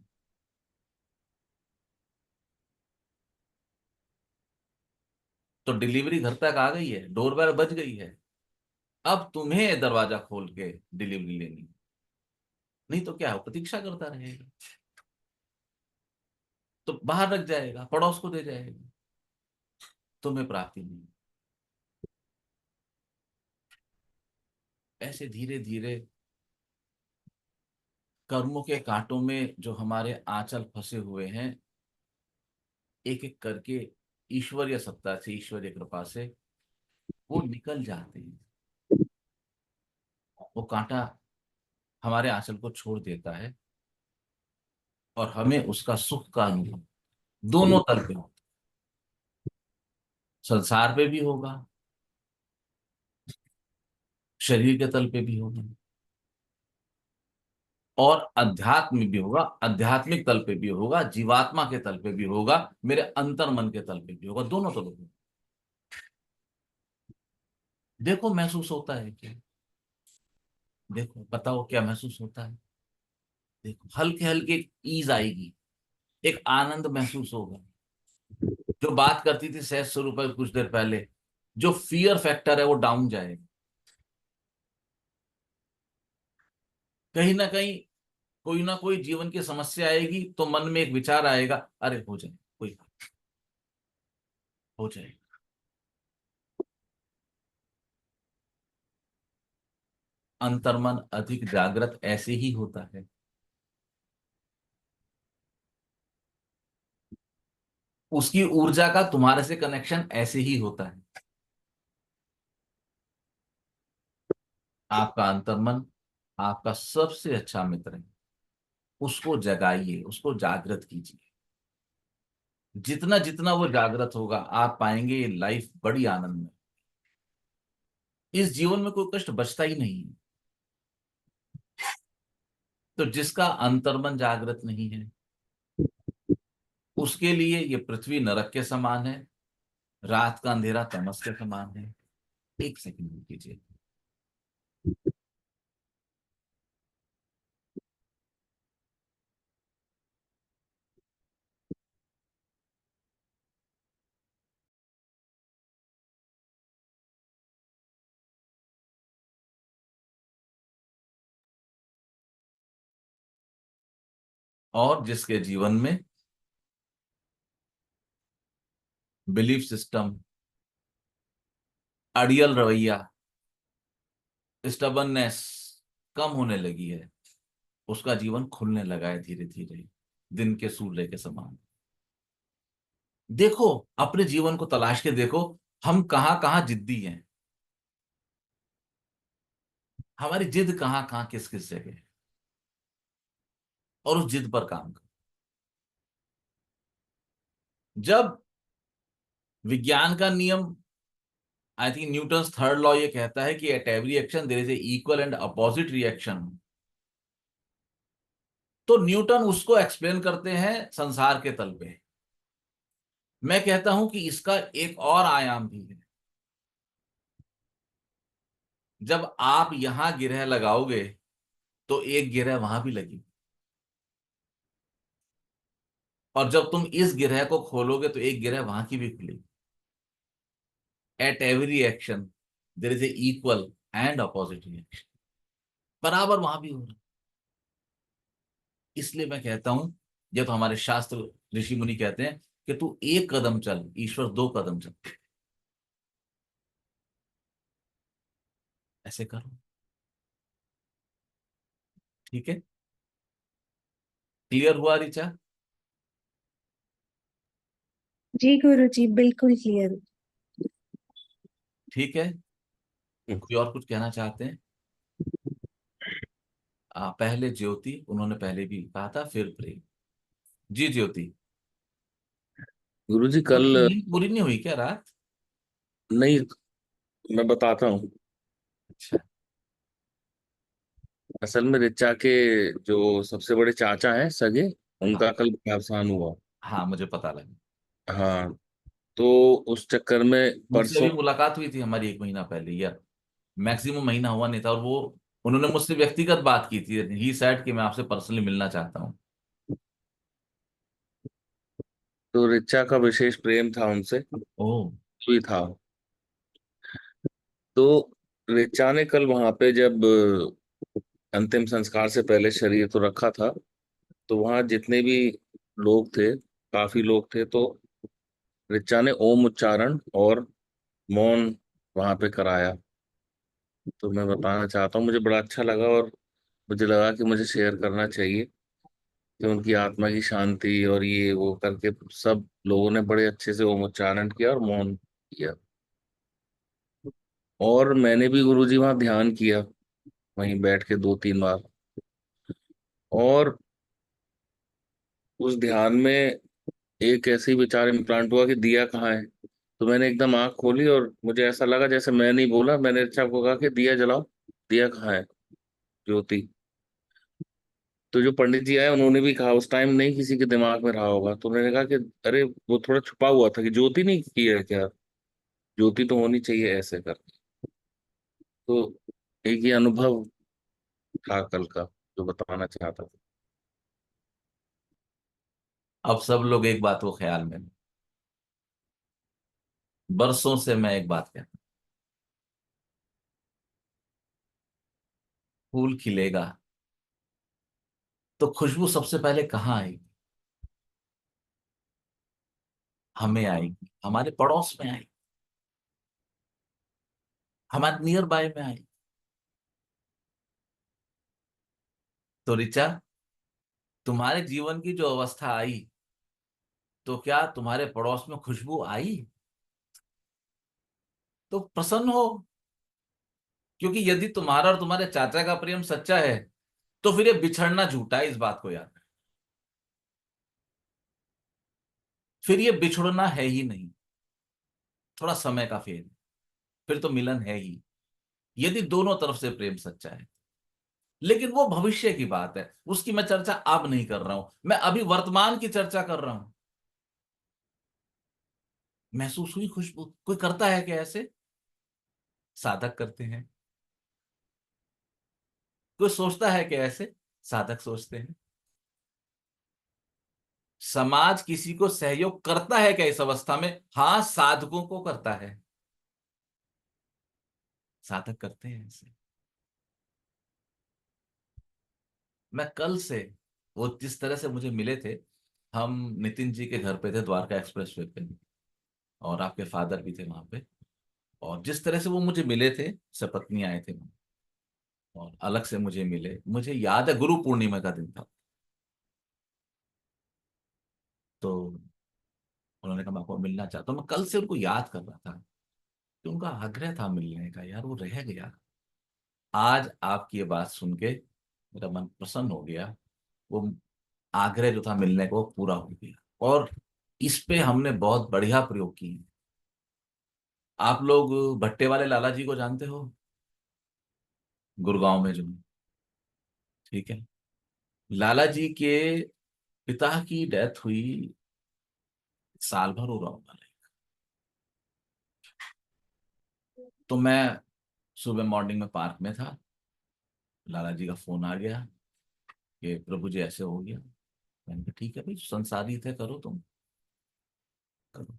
तो डिलीवरी घर तक आ गई है, डोरबेल बज गई है, अब तुम्हें दरवाजा खोल के डिलीवरी लेनी। नहीं तो क्या हो, प्रतीक्षा करता रहेगा, तो बाहर रख जाएगा, पड़ोस को दे जाएगा, तुम्हें प्राप्ति नहीं। ऐसे धीरे धीरे कर्मों के कांटों में जो हमारे आंचल फंसे हुए हैं, एक एक करके ईश्वरीय सत्ता से, ईश्वरीय कृपा से वो निकल जाते हैं। वो कांटा हमारे आंचल को छोड़ देता है और हमें उसका सुख का अनुभव दोनों तरफ पे होता है। संसार पे भी होगा, शरीर के तल पे भी होगा, और अध्यात्म में भी होगा, आध्यात्मिक तल पे भी होगा, जीवात्मा के तल पे भी होगा, मेरे अंतर मन के तल पे भी होगा, दोनों तलों पे। देखो महसूस होता है क्या? देखो बताओ क्या महसूस होता है? देखो हल्के हल्के ईज आएगी, एक आनंद महसूस होगा। जो बात करती थी सहज स्वरूप पर कुछ देर पहले, जो फियर फैक्टर है वो डाउन जाएगा। कहीं ना कोई जीवन की समस्या आएगी तो मन में एक विचार आएगा, अरे हो जाए, कोई बात, हो जाए। अंतर्मन अधिक जागृत ऐसे ही होता है। उसकी ऊर्जा का तुम्हारे से कनेक्शन ऐसे ही होता है। आपका अंतर्मन आपका सबसे अच्छा मित्र है, उसको जगाइए, उसको जागृत कीजिए। जितना जितना वो जागृत होगा आप पाएंगे ये लाइफ बड़ी आनंद में। इस जीवन में कोई कष्ट बचता ही नहीं है। तो जिसका अंतर्मन जागृत नहीं है, उसके लिए ये पृथ्वी नरक के समान है, रात का अंधेरा तमस के समान है। एक सेकंड कीजिए। और जिसके जीवन में बिलीफ सिस्टम, अड़ियल रवैया, स्टबननेस कम होने लगी है, उसका जीवन खुलने लगा है धीरे धीरे, दिन के सूर्य के समान। देखो अपने जीवन को तलाश के देखो, हम कहां कहां जिद्दी हैं, हमारी जिद कहां कहां किस किस जगह है, और उस जिद पर काम करो। जब विज्ञान का नियम, I think Newton third law ये कहता है कि at every action there is a equal and opposite reaction, तो न्यूटन उसको एक्सप्लेन करते हैं संसार के तल पे। मैं कहता हूं कि इसका एक और आयाम भी है। जब आप यहां गिरह लगाओगे तो एक गिरह वहां भी लगी, और जब तुम इस गिरह को खोलोगे तो एक गिरह वहां की भी खुलेगी। At every action there is a equal and opposite reaction, बराबर वहां भी हो रहा है। इसलिए मैं कहता हूं, जब तो हमारे शास्त्र ऋषि मुनि कहते हैं कि तू एक कदम चल, ईश्वर दो कदम चल। ऐसे करो, ठीक है? क्लियर हुआ ऋचा? जी गुरु जी, बिल्कुल क्लियर। ठीक है। कोई और कुछ कहना चाहते हैं? पहले ज्योति, उन्होंने पहले भी कहा था, फिर प्रेम। जी ज्योति। गुरुजी तुम्हें कल नींद पूरी नहीं हुई क्या रात? नहीं, मैं बताता हूँ। अच्छा। असल में ऋचा के जो सबसे बड़े चाचा हैं सगे, उनका हाँ कल देहावसान हुआ। हाँ, मुझे पता लगा। हाँ, तो उस चक्कर में उनसे परसों। अभी मुलाकात हुई थी हमारी 1 महीना पहले, या मैक्सिमम महीना हुआ नहीं था, और वो उन्होंने मुझसे व्यक्तिगत बात की थी। ही सेड कि मैं आपसे पर्सनली मिलना चाहता हूँ। तो ऋचा का विशेष प्रेम था उनसे, ओह। भी था। तो ऋचा ने कल वहां पे जब अंतिम संस्कार से पहले शरीर तो रखा था, तो वहां जितने भी लोग थे, काफी लोग थे, तो ऋचा ने ओम उच्चारण और मौन वहां पे कराया। तो मैं बताना चाहता हूँ, मुझे बड़ा अच्छा लगा, और मुझे लगा कि मुझे शेयर करना चाहिए कि उनकी आत्मा की शांति और ये वो करके सब लोगों ने बड़े अच्छे से ओम उच्चारण किया और मौन किया। और मैंने भी गुरुजी वहां ध्यान किया, वहीं बैठ के 2-3 बार। और उस ध्यान में एक ऐसे ही विचार इम्प्लांट हुआ कि दिया कहाँ है। तो मैंने एकदम आंख खोली और मुझे ऐसा लगा जैसे मैं नहीं बोला, मैंने ऋचा को कहा कि दिया जलाओ, दिया कहाँ है, ज्योति। तो जो पंडित जी आए उन्होंने भी कहा, उस टाइम नहीं किसी के दिमाग में रहा होगा, तो उन्होंने कहा कि अरे वो थोड़ा छुपा हुआ था कि ज्योति नहीं की है क्या, ज्योति तो होनी चाहिए ऐसे कर। तो एक ये अनुभव था कल का, जो बताना चाहता था। अब सब लोग एक बात को ख्याल में, बरसों से मैं एक बात कहता हूं, फूल खिलेगा तो खुशबू सबसे पहले कहाँ आएगी? हमें आएगी, हमारे पड़ोस में आएगी, हमारे नियर बाय में आएगी। तो ऋचा, तुम्हारे जीवन की जो अवस्था आई, तो क्या तुम्हारे पड़ोस में खुशबू आई? तो प्रसन्न हो, क्योंकि यदि तुम्हारा और तुम्हारे चाचा का प्रेम सच्चा है, तो फिर ये बिछड़ना झूठा है, इस बात को याद रखना। फिर ये बिछड़ना है ही नहीं, थोड़ा समय का फेर, फिर तो मिलन है ही, यदि दोनों तरफ से प्रेम सच्चा है। लेकिन वो भविष्य की बात है, उसकी मैं चर्चा अब नहीं कर रहा हूं, मैं अभी वर्तमान की चर्चा कर रहा हूं। महसूस हुई खुशबू? कोई करता है क्या ऐसे? साधक करते हैं। कोई सोचता है क्या ऐसे? साधक सोचते हैं। समाज किसी को सहयोग करता है क्या इस अवस्था में? हाँ, साधकों को करता है, साधक करते हैं ऐसे। मैं कल से, वो जिस तरह से मुझे मिले थे, हम नितिन जी के घर पे थे, द्वारका एक्सप्रेस वे पे, और आपके फादर भी थे वहां पे। और जिस तरह से वो मुझे मिले थे, सपत्नी आए थे वहां, और अलग से मुझे मिले, मुझे याद है गुरु पूर्णिमा का दिन था। तो उन्होंने कहा मैं आपको मिलना चाहता हूँ। मैं कल से उनको याद कर रहा था कि उनका आग्रह था मिलने का, यार वो रह गया। आज आपकी ये बात सुन के मेरा मन प्रसन्न हो गया। वो आग्रह जो था मिलने को, वो पूरा हो गया। और इस पे हमने बहुत बढ़िया प्रयोग किए। आप लोग भट्टे वाले लाला जी को जानते हो, गुड़गांव में जो, ठीक है, लाला जी के पिता की डेथ हुई, साल भर हो रहा होगा। तो मैं सुबह मॉर्निंग में पार्क में था, लाला जी का फोन आ गया कि प्रभु जी ऐसे हो गया। मैंने कहा ठीक है भाई, संसारी थे, करो तुम, करो।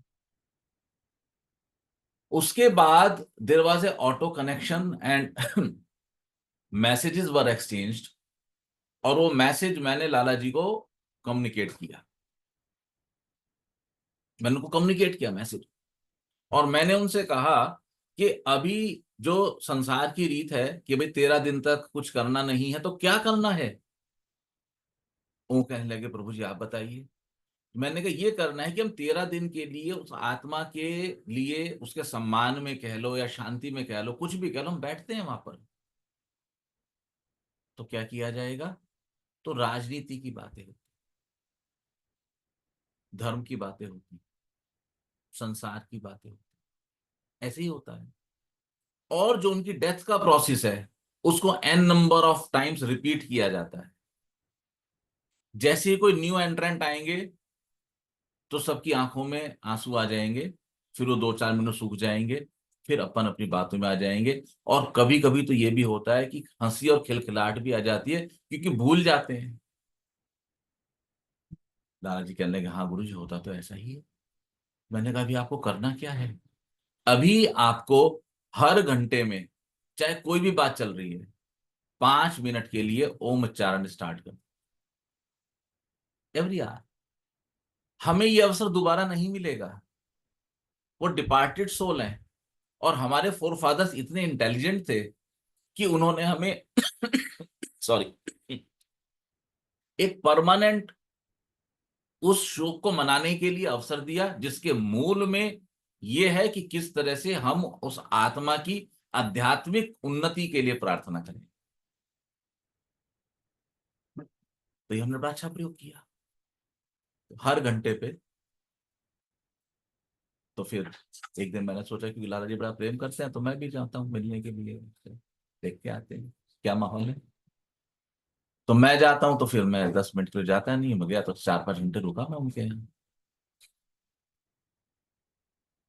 उसके बाद there was a auto connection and messages were exchanged, और वो मैसेज मैंने लाला जी को कम्युनिकेट किया। मैंने उनको कम्युनिकेट किया मैसेज, और मैंने उनसे कहा कि अभी जो संसार की रीत है कि भाई 13 दिन तक कुछ करना नहीं है, तो क्या करना है? वो कहने लगे प्रभु जी आप बताइए। मैंने कहा ये करना है कि हम 13 दिन के लिए उस आत्मा के लिए, उसके सम्मान में कह लो या शांति में कह लो, कुछ भी कह लो, हम बैठते हैं वहां पर। तो क्या किया जाएगा? तो राजनीति की बातें होती, धर्म की बातें होती, संसार की बातें होती, ऐसे ही होता है। और जो उनकी डेथ का प्रोसेस है, उसको n number of times repeat किया जाता है। जैसे ही कोई न्यू एंट्रेंट आएंगे तो सबकी आंखों में आंसू आ जाएंगे, फिर वो 2-4 मिनट सूख जाएंगे, फिर अपन अपनी बातों में आ जाएंगे। और कभी कभी तो ये भी होता है कि हंसी और खिलखिलाहट भी आ जाती है, क्योंकि भूल जाते हैं। दादाजी कहने लगे, हाँ गुरु जी, होता तो ऐसा ही है। मैंने कहा, अभी आपको करना क्या है? अभी आपको हर घंटे में, चाहे कोई भी बात चल रही है, 5 मिनट के लिए ओम उच्चारण स्टार्ट कर, एवरी आवर। हमें ये अवसर दोबारा नहीं मिलेगा। वो डिपार्टेड सोल हैं, और हमारे फोर फादर्स इतने इंटेलिजेंट थे कि उन्होंने हमें सॉरी, एक परमानेंट उस शोक को मनाने के लिए अवसर दिया, जिसके मूल में यह है कि किस तरह से हम उस आत्मा की आध्यात्मिक उन्नति के लिए प्रार्थना करें। तो ये हमने बड़ा अच्छा प्रयोग किया, हर घंटे पे। तो फिर एक दिन मैंने सोचा कि लाला जी बड़ा प्रेम करते हैं, तो मैं भी जाता हूँ मिलने के लिए, देख के आते हैं क्या माहौल है। तो मैं जाता हूँ, तो फिर मैं 10 मिनट के लिए जाता नहीं, मैं गया तो 4-5 घंटे रुका मैं उनके यहाँ।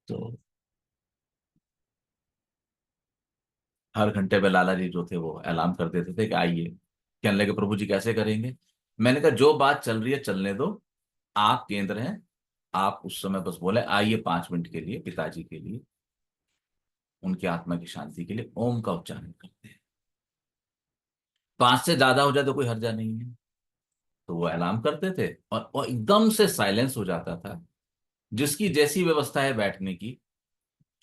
तो हर घंटे पे लाला जी जो थे वो अलार्म कर देते थे कि आइए। कहने लगे, प्रभु जी कैसे करेंगे? मैंने कहा, जो बात चल रही है चलने दो, आप केंद्र हैं। आप उस समय बस बोले आइए 5 मिनट के लिए, पिताजी के लिए, उनकी आत्मा की शांति के लिए ओम का उच्चारण करते हैं। 5 से ज्यादा हो जाए तो कोई हर्जा नहीं है। तो वो अलार्म करते थे, और वो एकदम से साइलेंस हो जाता था। जिसकी जैसी व्यवस्था है बैठने की,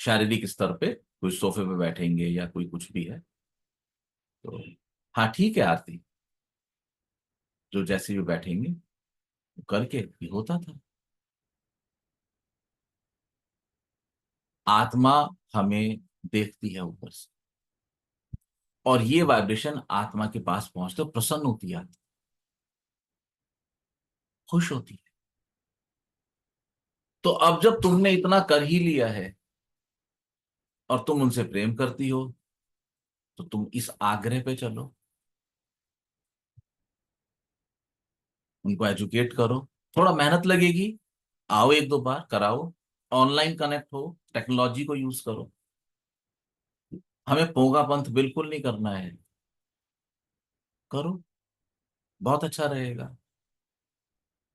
शारीरिक स्तर पे, कोई सोफे पे बैठेंगे या कोई कुछ भी है, तो हाँ ठीक है आरती, जो जैसे भी बैठेंगे करके ये होता था। आत्मा हमें देखती है ऊपर से, और ये वाइब्रेशन आत्मा के पास पहुंचते प्रसन्न होती है, आत्मा खुश होती है। तो अब जब तुमने इतना कर ही लिया है और तुम उनसे प्रेम करती हो, तो तुम इस आग्रह पे चलो, उनको एजुकेट करो। थोड़ा मेहनत लगेगी, आओ 1-2 बार कराओ, ऑनलाइन कनेक्ट हो, टेक्नोलॉजी को यूज करो। हमें पोंगा पंथ बिल्कुल नहीं करना है, करो, बहुत अच्छा रहेगा,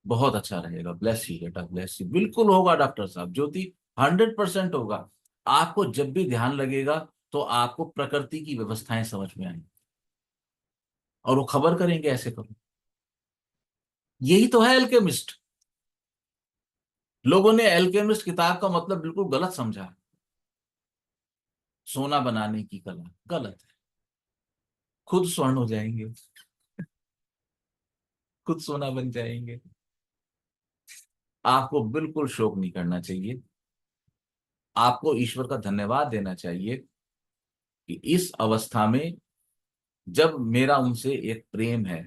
बहुत अच्छा रहेगा। ब्लेस यू बेटा, ब्लेस यू, बिल्कुल होगा डॉक्टर साहब, ज्योति 100% होगा। आपको जब भी ध्यान लगेगा तो आपको प्रकृति की व्यवस्थाएं समझ में आएंगी, और वो खबर करेंगे ऐसे करो। यही तो है एल्केमिस्ट। लोगों ने एल्केमिस्ट किताब का मतलब बिल्कुल गलत समझा। सोना बनाने की कला, गलत है। खुद स्वर्ण हो जाएंगे, खुद सोना बन जाएंगे। आपको बिल्कुल शोक नहीं करना चाहिए। आपको ईश्वर का धन्यवाद देना चाहिए कि इस अवस्था में जब मेरा उनसे एक प्रेम है,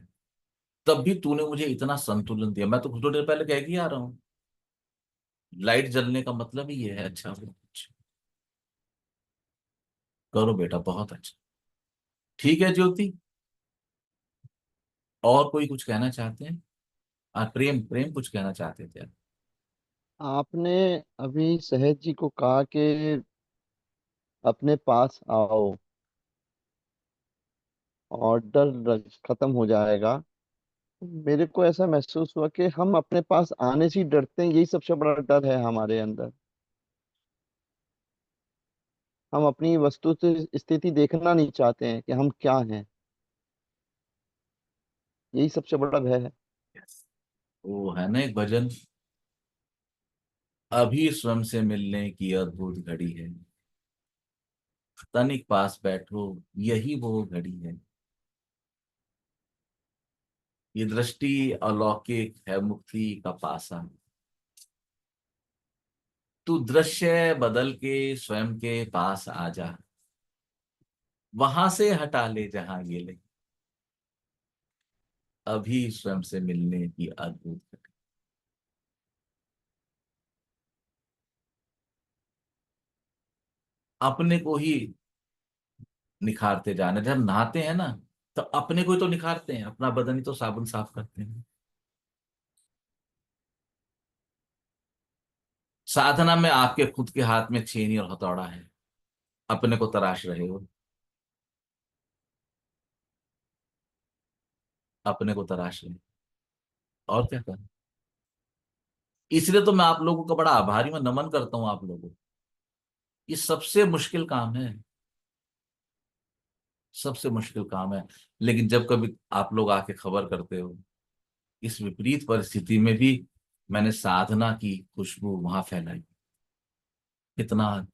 तब भी तूने मुझे इतना संतुलन दिया। मैं तो कुछ देर पहले कह के आ रहा हूँ, लाइट जलने का मतलब ही ये है, अच्छा हो कुछ करो बेटा, बहुत अच्छा। ठीक है ज्योति, और कोई कुछ कहना चाहते हैं? प्रेम, प्रेम कुछ कहना चाहते थे आप? आपने अभी सहज जी को कहा कि अपने पास आओ और खत्म हो जाएगा। मेरे को ऐसा महसूस हुआ कि हम अपने पास आने से ही डरते हैं, यही सबसे बड़ा डर है हमारे अंदर। हम अपनी वस्तु से स्थिति देखना नहीं चाहते हैं कि हम क्या हैं, यही सबसे बड़ा भय है। वो है ना एक भजन, अभी स्वयं से मिलने की अद्भुत घड़ी है, तनिक पास बैठो, यही वो घड़ी है। ये दृष्टि अलौकिक है, मुक्ति का पासा। तू दृश्य बदल के स्वयं के पास आ जा, वहां से हटा ले जहां ये ले, अभी स्वयं से मिलने की अद्भुत घड़ी। अपने को ही निखारते जाना। जब नहाते हैं ना तो अपने को ही तो निखारते हैं, अपना बदन ही तो साबुन साफ करते हैं। साधना में आपके खुद के हाथ में छेनी और हथौड़ा है, अपने को तराश रहे हो, अपने को तराश रहे हो, और क्या करें। इसलिए तो मैं आप लोगों का बड़ा आभारी, मैं नमन करता हूं आप लोगों को। ये सबसे मुश्किल काम है, सबसे मुश्किल काम है। लेकिन जब कभी आप लोग आके खबर करते हो, इस विपरीत परिस्थिति में भी मैंने साधना की खुशबू वहां फैलाई, कितना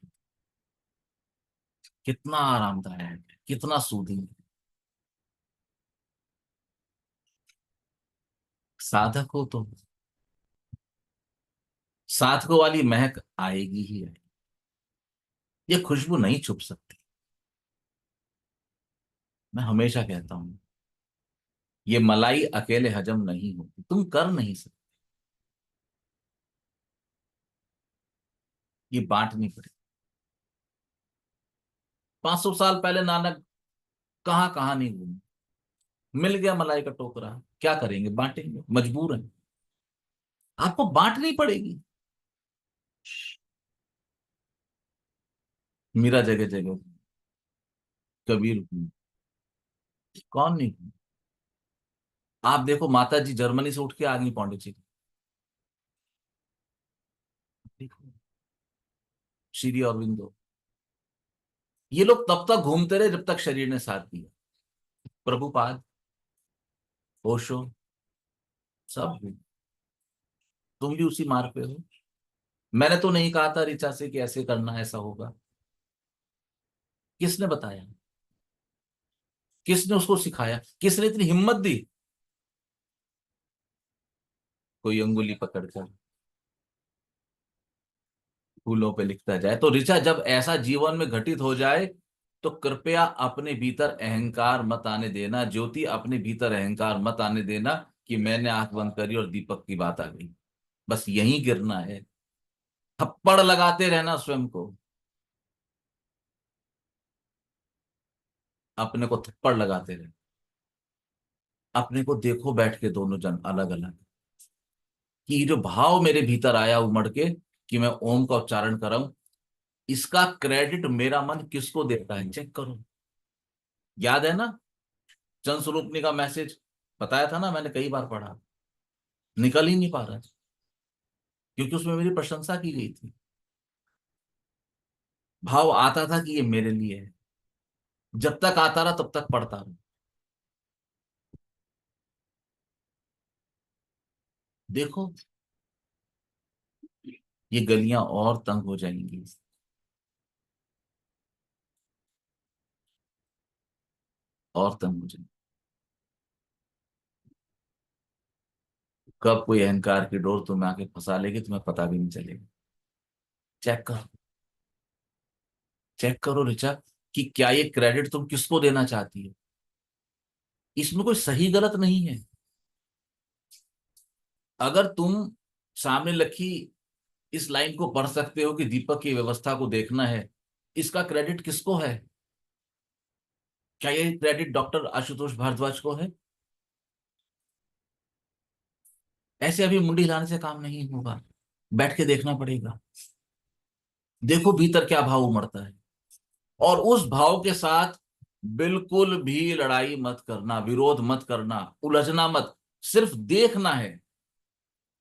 कितना आरामदायक है, कितना सूदिंग है। साधक हो तो साधकों वाली महक आएगी ही आएगी, ये खुशबू नहीं छुप सकती। मैं हमेशा कहता हूं, ये मलाई अकेले हजम नहीं होती, तुम कर नहीं सकते, ये बांटनी पड़ेगी। 500 साल पहले नानक कहाँ कहाँ नहीं घूमे, मिल गया मलाई का टोकरा, क्या करेंगे, बांटेंगे, मजबूर हैं। आपको बांटनी पड़ेगी। मीरा जगह जगह, कबीर घूमे, कौन नहीं घूमे। आप देखो माता जी जर्मनी से उठ के आ गई पौंडीचेरी, देखो श्री अरविंदो, ये लोग तब तक घूमते रहे जब तक शरीर ने साथ दिया। प्रभुपाद, ओशो, सब घूमे। तुम भी उसी मार्ग पे हो। मैंने तो नहीं कहा था ऋचा से कि ऐसे करना, ऐसा होगा। किसने बताया, किसने उसको सिखाया, किसने इतनी हिम्मत दी। कोई अंगुली पकड़कर फूलों पे लिखता जाए। तो ऋचा, जब ऐसा जीवन में घटित हो जाए तो कृपया अपने भीतर अहंकार मत आने देना, ज्योति अपने भीतर अहंकार मत आने देना कि मैंने आंख बंद करी और दीपक की बात आ गई। बस यहीं गिरना है, थप्पड़ लगाते रहना स्वयं को, अपने को थप्पड़ लगाते रहना। अपने को देखो बैठ के दोनों जन अलग अलग, कि ये जो भाव मेरे भीतर आया उमड़ के कि मैं ओम का उच्चारण कर रहा हूं, इसका क्रेडिट मेरा मन किसको देता है, चेक करो। याद है ना जनस्वरूपनी का मैसेज, बताया था ना, मैंने कई बार पढ़ा, निकल ही नहीं पा रहा, क्योंकि उसमें मेरी प्रशंसा की गई थी। भाव आता था कि ये मेरे लिए है, जब तक आता रहा तब तक पढ़ता रहा। देखो ये गलियां और तंग हो जाएंगी, और तंग हो जाएंगी। कब कोई अहंकार की डोर तुम्हें आके फंसा लेगी, तुम्हें पता भी नहीं चलेगा। चेक करो, चेक करो ऋचा, कि क्या ये क्रेडिट तुम किसको देना चाहती हो। इसमें कोई सही गलत नहीं है। अगर तुम सामने लिखी इस लाइन को पढ़ सकते हो कि दीपक की व्यवस्था को देखना है, इसका क्रेडिट किसको है? क्या ये क्रेडिट डॉक्टर आशुतोष भारद्वाज को है? ऐसे अभी मुंडी हिलाने से काम नहीं होगा, बैठ के देखना पड़ेगा। देखो भीतर क्या भाव उमड़ता है, और उस भाव के साथ बिल्कुल भी लड़ाई मत करना, विरोध मत करना, उलझना मत, सिर्फ देखना है।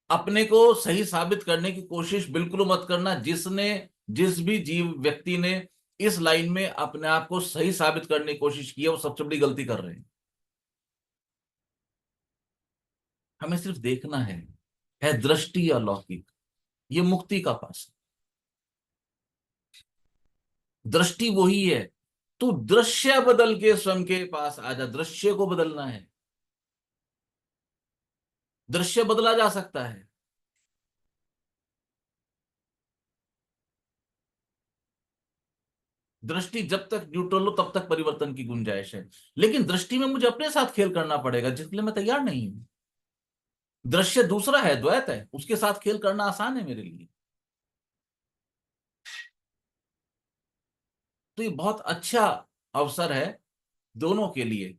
अपने को सही साबित करने की कोशिश बिल्कुल मत करना। जिस भी जीव व्यक्ति ने इस लाइन में अपने आप को सही साबित करने की कोशिश की है, वो सबसे बड़ी गलती कर रहे हैं। हमें सिर्फ देखना है दृष्टि अलौकिक, ये मुक्ति का पास है। दृष्टि वही है, तू दृश्य बदल के स्वयं के पास आ जा। दृश्य को बदलना है, दृश्य बदला जा सकता है। दृष्टि जब तक न्यूट्रल हो तब तक परिवर्तन की गुंजाइश है, लेकिन दृष्टि में मुझे अपने साथ खेल करना पड़ेगा, जिसके लिए मैं तैयार नहीं हूं। दृश्य दूसरा है, द्वैत है, उसके साथ खेल करना आसान है मेरे लिए। तो ये बहुत अच्छा अवसर है दोनों के लिए।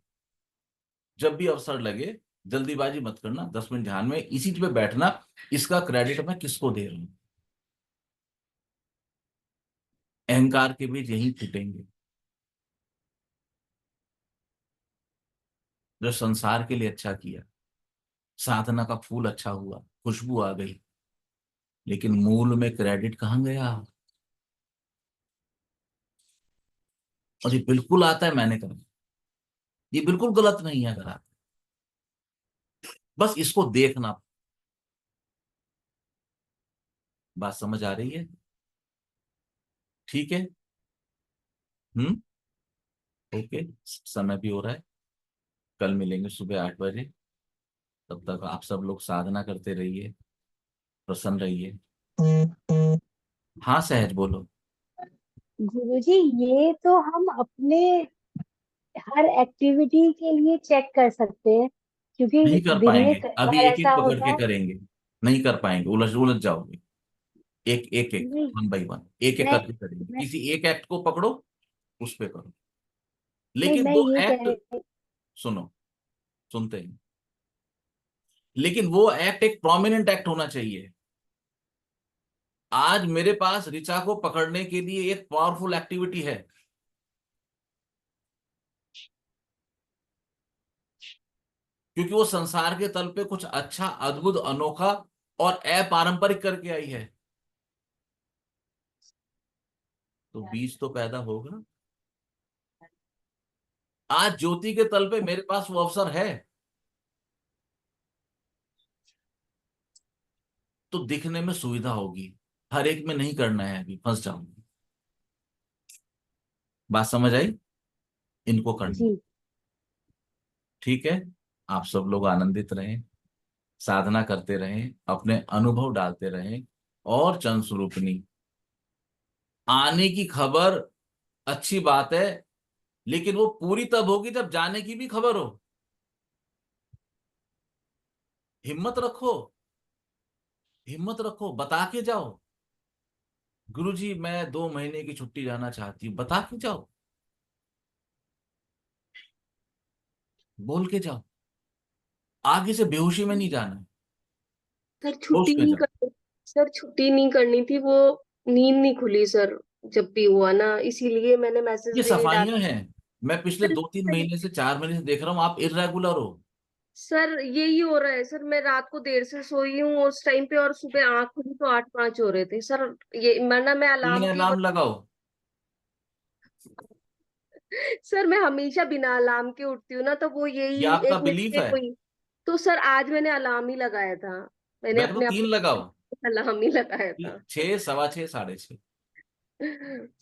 जब भी अवसर लगे जल्दीबाजी मत करना, 10 मिनट ध्यान में इसी पे बैठना, इसका क्रेडिट मैं किसको दे रहा हूं। अहंकार के बीच यही फूटेंगे। जो संसार के लिए अच्छा किया, साधना का फूल अच्छा हुआ, खुशबू आ गई, लेकिन मूल में क्रेडिट कहाँ गया। और ये बिल्कुल आता है, मैंने कहा ये बिल्कुल गलत नहीं है अगर आता है। बस इसको देखना। बात समझ आ रही है? ठीक है। हम्म। ओके। समय भी हो रहा है, कल मिलेंगे सुबह 8 बजे। तब तक आप सब लोग साधना करते रहिए, प्रसन्न रहिए। हाँ सहज बोलो। गुरुजी, ये तो हम अपने हर एक्टिविटी के लिए चेक कर सकते हैं, क्योंकि नहीं कर दिन में पाएंगे, कई अभी बार एक ऐसा एक पकड़ होता के है। करेंगे। नहीं कर पाएंगे, उलझ उलझ जाओगे। एक एक एक नहीं, 1 बाय 1 एक एक मैं करके करेंगे। मैं किसी एक एक्ट को पकड़ो, उस पे करो। नहीं, लेकिन मैं वो ये एक्ट, कह रही। सुनो, सुनते हैं, लेकिन वो एक्ट एक प्रोमिनेंट एक्ट होना चाहिए। आज मेरे पास ऋचा को पकड़ने के लिए एक पावरफुल एक्टिविटी है, क्योंकि वो संसार के तल पे कुछ अच्छा, अद्भुत, अनोखा और अपारंपरिक करके आई है। तो बीज तो पैदा होगा। आज ज्योति के तल पे मेरे पास वो अवसर है, तो दिखने में सुविधा होगी। हर एक में नहीं करना है, अभी फंस जाऊंगी। बात समझ आई? इनको करना। जी। ठीक है। आप सब लोग आनंदित रहें, साधना करते रहें, अपने अनुभव डालते रहें। और चंद स्वरूपनी आने की खबर अच्छी बात है, लेकिन वो पूरी तब होगी जब जाने की भी खबर हो। हिम्मत रखो, हिम्मत रखो, बता के जाओ, गुरुजी मैं 2 महीने की छुट्टी जाना चाहती हूँ, बता के जाओ, बोल के जाओ। आगे से बेहोशी में नहीं जाना है, सर होश छुट्टी में नहीं जाओ। करनी। सर छुट्टी नहीं करनी थी, वो नींद नहीं खुली सर, जब भी हुआ ना, इसीलिए मैंने मैसेज ये भी नहीं सफाइयां डाला। हैं। मैं पिछले सर 2-3 महीने से, 4 महीने से देख रहा हूं, आप इर्रेगुलर हो। सर यही हो रहा है सर, मैं रात को देर से सोई हूँ उस टाइम पे, और सुबह आंख खुली तो 8-5 हो रहे थे सर। ये वरना मैं 3 अलार्म की अलार्म लगाओ। सर मैं हमेशा बिना अलार्म के उठती हूँ ना, तो वो ये यही आपका 1 मिनट बिलीफ में है। कोई। तो सर आज मैंने अलार्म ही लगाया था, मैंने मैं तो अपने आप 3 को लगाओ। अलार्म ही लगाया था। 6, 6:15, 6:30।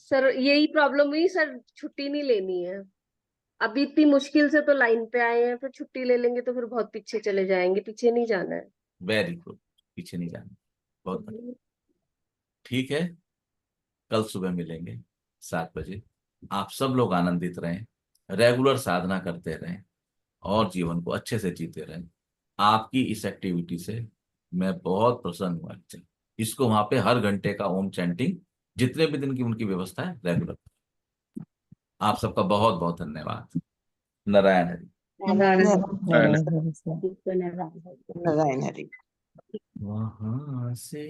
सर यही प्रॉब्लम हुई सर, छुट्टी नहीं लेनी है। अभी इतनी मुश्किल से तो लाइन पे आए हैं, फिर छुट्टी ले लेंगे तो फिर बहुत पीछे चले जाएंगे, पीछे नहीं जाना है। Very good. पीछे नहीं जाना। बहुत बढ़िया। हम्म। ठीक है। कल सुबह मिलेंगे 7 बजे। आप सब लोग आनंदित रहें, रेगुलर साधना करते रहें, और जीवन को अच्छे से जीते रहें। आपकी इस एक्टिविटी से मैं बहुत प्रसन्न हुआ। इसको वहां पे हर घंटे का ओम चैंटिंग, जितने भी दिन की उनकी व्यवस्था है, रेगुलर। आप सबका बहुत बहुत धन्यवाद। नारायण हरि। नारायण। नारायण। वहां से